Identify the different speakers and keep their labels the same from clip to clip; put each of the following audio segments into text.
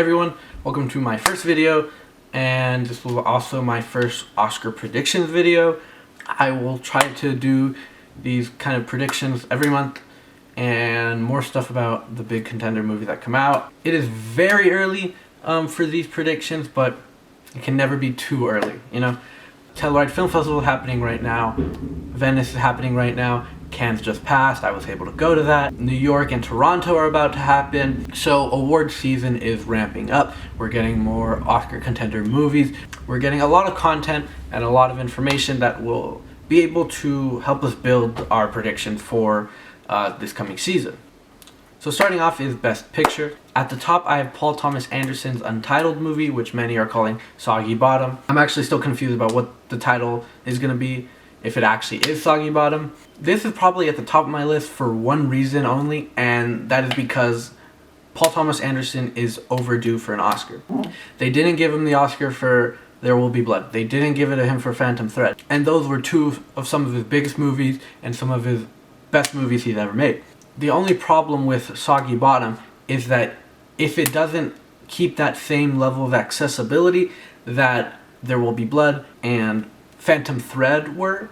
Speaker 1: everyone, welcome to my first video, and this will also my first Oscar predictions video. I will try to do these kind of predictions every month and more stuff about the big contender movies that come out. It is very early for these predictions, but it can never be too early, you know? Telluride Film Festival is happening right now, Venice is happening right now, Cannes just passed, I was able to go to that. New York and Toronto are about to happen. So award season is ramping up. We're getting more Oscar contender movies. We're getting a lot of content and a lot of information that will be able to help us build our predictions for this coming season. So starting off is Best Picture. At the top I have Paul Thomas Anderson's Untitled movie, which many are calling Soggy Bottom. I'm actually still confused about what the title is going to be, if it actually is Soggy Bottom. This is probably at the top of my list for one reason only, and that is because Paul Thomas Anderson is overdue for an Oscar. They didn't give him the Oscar for There Will Be Blood. They didn't give it to him for Phantom Thread. And those were two of some of his biggest movies and some of his best movies he's ever made. The only problem with Soggy Bottom is that if it doesn't keep that same level of accessibility that There Will Be Blood and Phantom Thread were,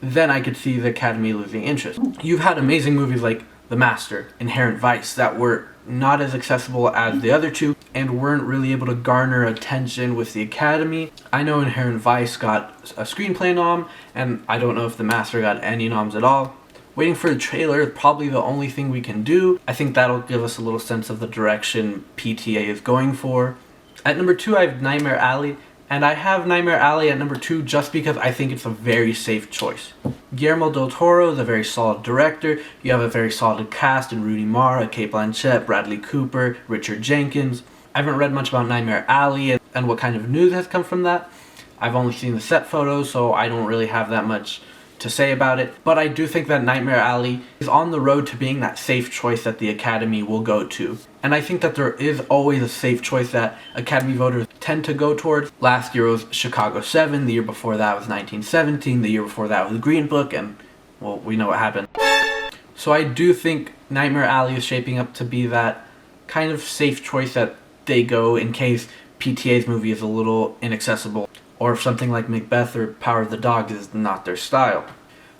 Speaker 1: then I could see the Academy losing interest. You've had amazing movies like The Master, Inherent Vice, that were not as accessible as the other two and weren't really able to garner attention with the Academy. I know Inherent Vice got a screenplay nom, and I don't know if The Master got any noms at all. Waiting for the trailer is probably the only thing we can do. I think that'll give us a little sense of the direction PTA is going for. At number 2 I have Nightmare Alley, and I have Nightmare Alley at number 2 just because I think it's a very safe choice. Guillermo del Toro is a very solid director. You have a very solid cast in Rooney Mara, Cate Blanchett, Bradley Cooper, Richard Jenkins. I haven't read much about Nightmare Alley and what kind of news has come from that. I've only seen the set photos, so I don't really have that much to say about it, but I do think that Nightmare Alley is on the road to being that safe choice that the Academy will go to. And I think that there is always a safe choice that Academy voters tend to go towards. Last year was Chicago 7, the year before that was 1917, the year before that was Green Book, and well, we know what happened. So I do think Nightmare Alley is shaping up to be that kind of safe choice that they go in case PTA's movie is a little inaccessible, or if something like Macbeth or Power of the Dog is not their style.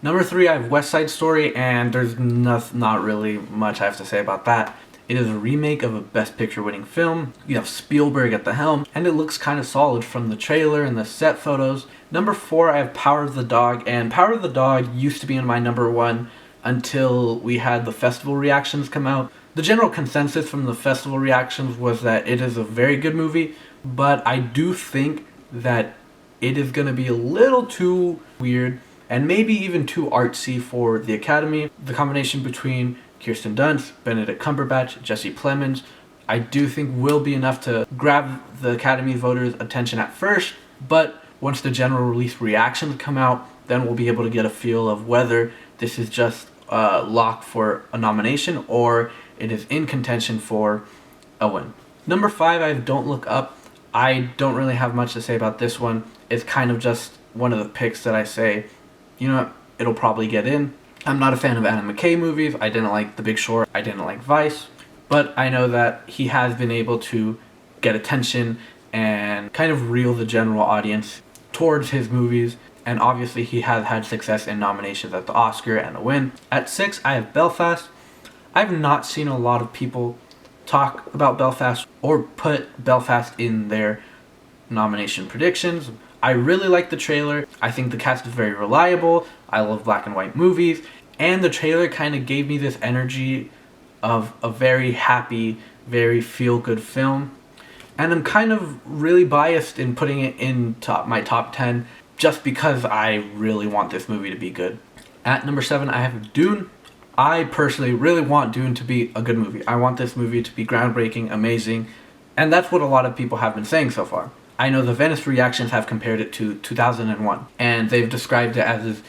Speaker 1: Number 3, I have West Side Story, and there's not really much I have to say about that. It is a remake of a Best Picture winning film. You have Spielberg at the helm, and it looks kind of solid from the trailer and the set photos. Number 4, I have Power of the Dog, and Power of the Dog used to be in my number 1 until we had the festival reactions come out. The general consensus from the festival reactions was that it is a very good movie, but I do think that it is going to be a little too weird and maybe even too artsy for the Academy. The combination between Kirsten Dunst, Benedict Cumberbatch, Jesse Plemons, I do think will be enough to grab the Academy voters' attention at first, but once the general release reactions come out, then we'll be able to get a feel of whether this is just a lock for a nomination or it is in contention for a win. Number 5, I have Don't Look Up. I don't really have much to say about this one. It's kind of just one of the picks that I say, you know, it'll probably get in. I'm not a fan of Adam McKay movies. I didn't like The Big Short. I didn't like Vice. But I know that he has been able to get attention and kind of reel the general audience towards his movies. And obviously he has had success in nominations at the Oscar and a win. At 6, I have Belfast. I've not seen a lot of people talk about Belfast or put Belfast in their nomination predictions. I really like the trailer. I think the cast is very reliable. I love black and white movies, and the trailer kind of gave me this energy of a very happy, very feel-good film. And I'm kind of really biased in putting it in my top 10 just because I really want this movie to be good. At number 7, I have Dune. I personally really want Dune to be a good movie. I want this movie to be groundbreaking, amazing, and that's what a lot of people have been saying so far. I know the Venice reactions have compared it to 2001, and they've described it as this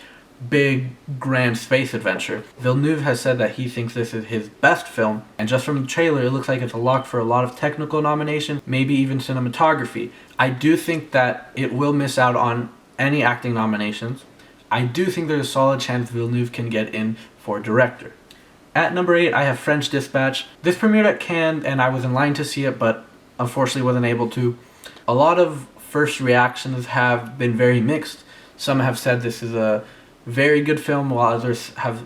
Speaker 1: big, grand space adventure. Villeneuve has said that he thinks this is his best film, and just from the trailer, it looks like it's a lock for a lot of technical nominations, maybe even cinematography. I do think that it will miss out on any acting nominations. I do think there's a solid chance Villeneuve can get in for director. At number 8, I have French Dispatch. This premiered at Cannes, and I was in line to see it, but unfortunately wasn't able to. A lot of first reactions have been very mixed. Some have said this is a very good film, while others have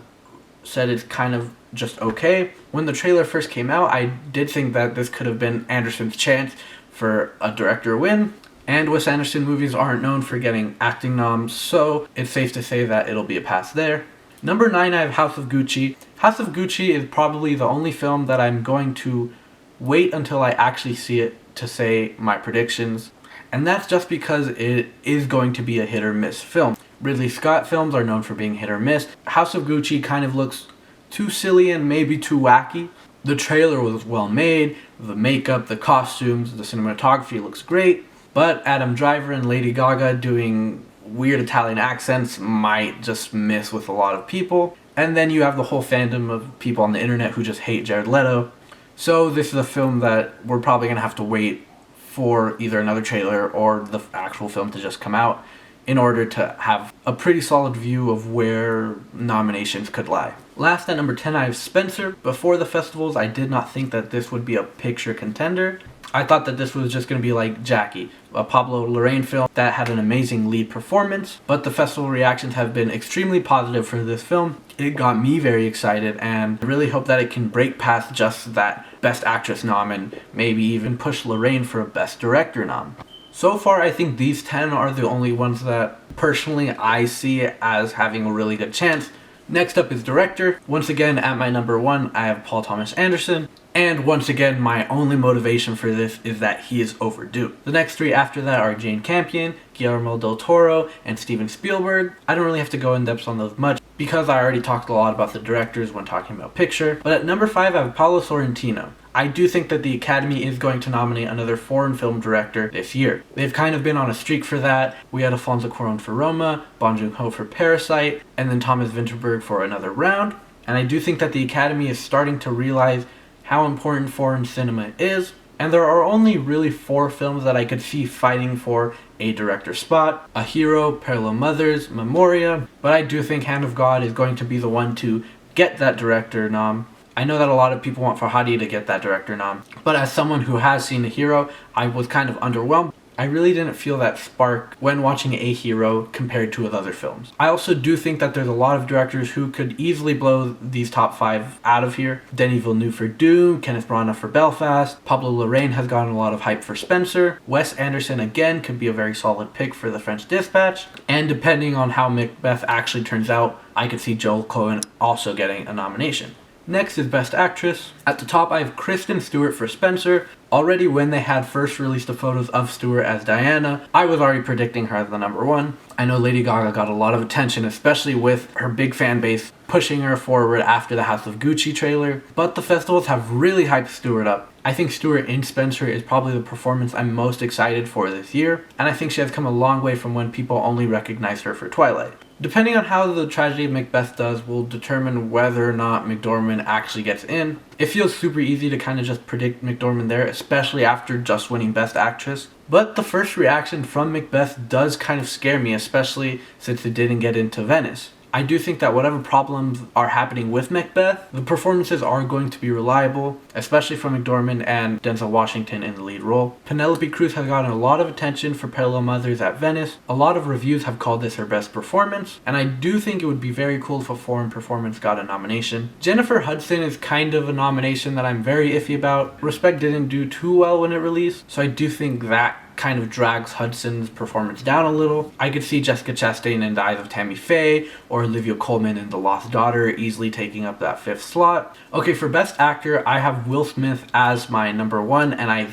Speaker 1: said it's kind of just okay. When the trailer first came out, I did think that this could have been Anderson's chance for a director win, and Wes Anderson movies aren't known for getting acting noms, so it's safe to say that it'll be a pass there. Number 9, I have House of Gucci. House of Gucci is probably the only film that I'm going to wait until I actually see it to say my predictions, and that's just because it is going to be a hit or miss film. Ridley Scott films are known for being hit or miss. House of Gucci kind of looks too silly and maybe too wacky. The trailer was well made, the makeup, the costumes, the cinematography looks great, but Adam Driver and Lady Gaga doing weird Italian accents might just miss with a lot of people. And then you have the whole fandom of people on the internet who just hate Jared Leto. So this is a film that we're probably going to have to wait for either another trailer or the actual film to just come out in order to have a pretty solid view of where nominations could lie. Last, at number 10, I have Spencer. Before the festivals, I did not think that this would be a picture contender. I thought that this was just going to be like Jackie, a Pablo Larraín film that had an amazing lead performance, but the festival reactions have been extremely positive for this film. It got me very excited, and I really hope that it can break past just that Best Actress nom and maybe even push Larraín for a Best Director nom. So far, I think these 10 are the only ones that personally I see as having a really good chance. Next up is Director. Once again, at my number 1, I have Paul Thomas Anderson. And once again, my only motivation for this is that he is overdue. The next 3 after that are Jane Campion, Guillermo del Toro, and Steven Spielberg. I don't really have to go in depth on those much because I already talked a lot about the directors when talking about picture. But at number 5, I have Paolo Sorrentino. I do think that the Academy is going to nominate another foreign film director this year. They've kind of been on a streak for that. We had Alfonso Cuarón for Roma, Bong Joon-ho for Parasite, and then Thomas Vinterberg for Another Round. And I do think that the Academy is starting to realize how important foreign cinema is, and there are only really 4 films that I could see fighting for a director spot: A Hero, Parallel Mothers, Memoria, but I do think Hand of God is going to be the one to get that director nom. I know that a lot of people want Farhadi to get that director nom, but as someone who has seen A Hero, I was kind of underwhelmed. I really didn't feel that spark when watching A Hero compared to his other films. I also do think that there's a lot of directors who could easily blow these top 5 out of here. Denis Villeneuve for Dune, Kenneth Branagh for Belfast, Pablo Larraín has gotten a lot of hype for Spencer, Wes Anderson again could be a very solid pick for The French Dispatch, and depending on how Macbeth actually turns out, I could see Joel Coen also getting a nomination. Next is Best Actress. At the top, I have Kristen Stewart for Spencer. Already when they had first released the photos of Stewart as Diana, I was already predicting her as the number 1. I know Lady Gaga got a lot of attention, especially with her big fan base pushing her forward after the House of Gucci trailer, but the festivals have really hyped Stewart up. I think Stewart in Spencer is probably the performance I'm most excited for this year, and I think she has come a long way from when people only recognized her for Twilight. Depending on how the tragedy of Macbeth does will determine whether or not McDormand actually gets in. It feels super easy to kind of just predict McDormand there, especially after just winning Best Actress. But the first reaction from Macbeth does kind of scare me, especially since it didn't get into Venice. I do think that whatever problems are happening with Macbeth, the performances are going to be reliable, especially from McDormand and Denzel Washington in the lead role. Penelope Cruz has gotten a lot of attention for Parallel Mothers at Venice. A lot of reviews have called this her best performance, and I do think it would be very cool if a foreign performance got a nomination. Jennifer Hudson is kind of a nomination that I'm very iffy about. Respect didn't do too well when it released, so I do think that kind of drags Hudson's performance down a little. I could see Jessica Chastain in The Eyes of Tammy Faye or Olivia Colman in The Lost Daughter easily taking up that 5th slot. Okay, for Best Actor, I have Will Smith as my number 1, and I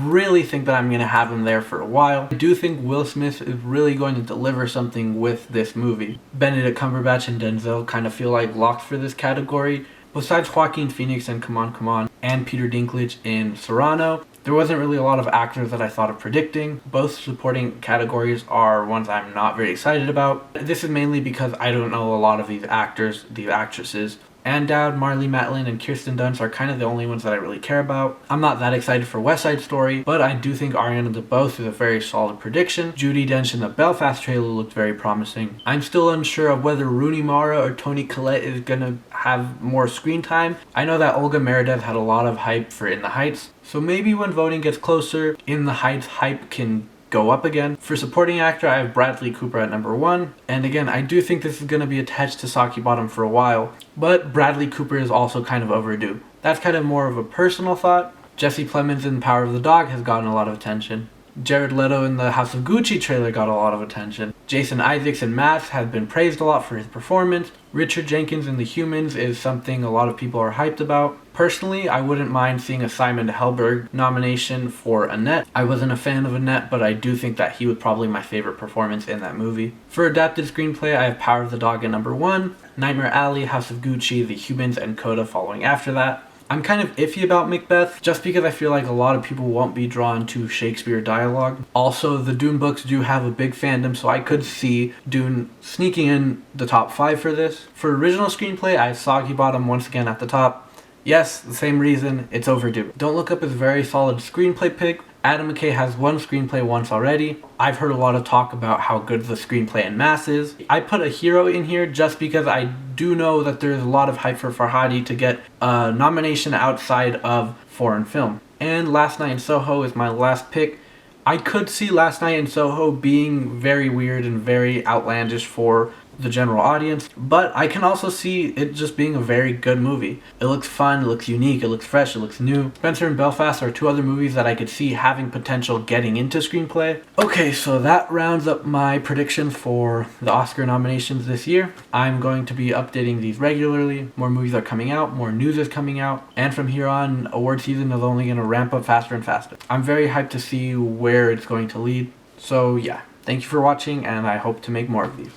Speaker 1: really think that I'm going to have him there for a while. I do think Will Smith is really going to deliver something with this movie. Benedict Cumberbatch and Denzel kind of feel like locked for this category. Besides Joaquin Phoenix in Come On, Come On and Peter Dinklage in Cyrano, there wasn't really a lot of actors that I thought of predicting. Both supporting categories are ones I'm not very excited about. This is mainly because I don't know a lot of these actors, these actresses, and Dowd, Marlee Matlin, and Kirsten Dunst are kind of the only ones that I really care about. I'm not that excited for West Side Story, but I do think Ariana DeBose is a very solid prediction. Judi Dench in the Belfast trailer looked very promising. I'm still unsure of whether Rooney Mara or Toni Collette is gonna have more screen time. I know that Olga Meredith had a lot of hype for In the Heights, so maybe when voting gets closer, In the Heights hype can go up again. For supporting actor, I have Bradley Cooper at number 1. And again, I do think this is going to be attached to Saki Bottom for a while, but Bradley Cooper is also kind of overdue. That's kind of more of a personal thought. Jesse Plemons in Power of the Dog has gotten a lot of attention. Jared Leto in the House of Gucci trailer got a lot of attention. Jason Isaacs in Mask has been praised a lot for his performance. Richard Jenkins in The Humans is something a lot of people are hyped about. Personally, I wouldn't mind seeing a Simon Helberg nomination for Annette. I wasn't a fan of Annette, but I do think that he was probably my favorite performance in that movie. For adapted screenplay, I have Power of the Dog at number 1, Nightmare Alley, House of Gucci, The Humans, and Coda following after that. I'm kind of iffy about Macbeth, just because I feel like a lot of people won't be drawn to Shakespeare dialogue. Also, the Dune books do have a big fandom, so I could see Dune sneaking in the top 5 for this. For original screenplay, I have Soggy Bottom once again at the top. Yes, the same reason, it's overdue. Don't Look Up is a very solid screenplay pick. Adam McKay has one screenplay once already. I've heard a lot of talk about how good the screenplay in Mass is. I put A Hero in here just because I do know that there's a lot of hype for Farhadi to get a nomination outside of foreign film. And Last Night in Soho is my last pick. I could see Last Night in Soho being very weird and very outlandish for the general audience, but I can also see it just being a very good movie. It looks fun, it looks unique, it looks fresh, it looks new. Spencer and Belfast are 2 other movies that I could see having potential getting into screenplay. Okay, so that rounds up my prediction for the Oscar nominations this year. I'm going to be updating these regularly. More movies are coming out, more news is coming out, and from here on, award season is only going to ramp up faster and faster. I'm very hyped to see where it's going to lead. So yeah, thank you for watching, and I hope to make more of these.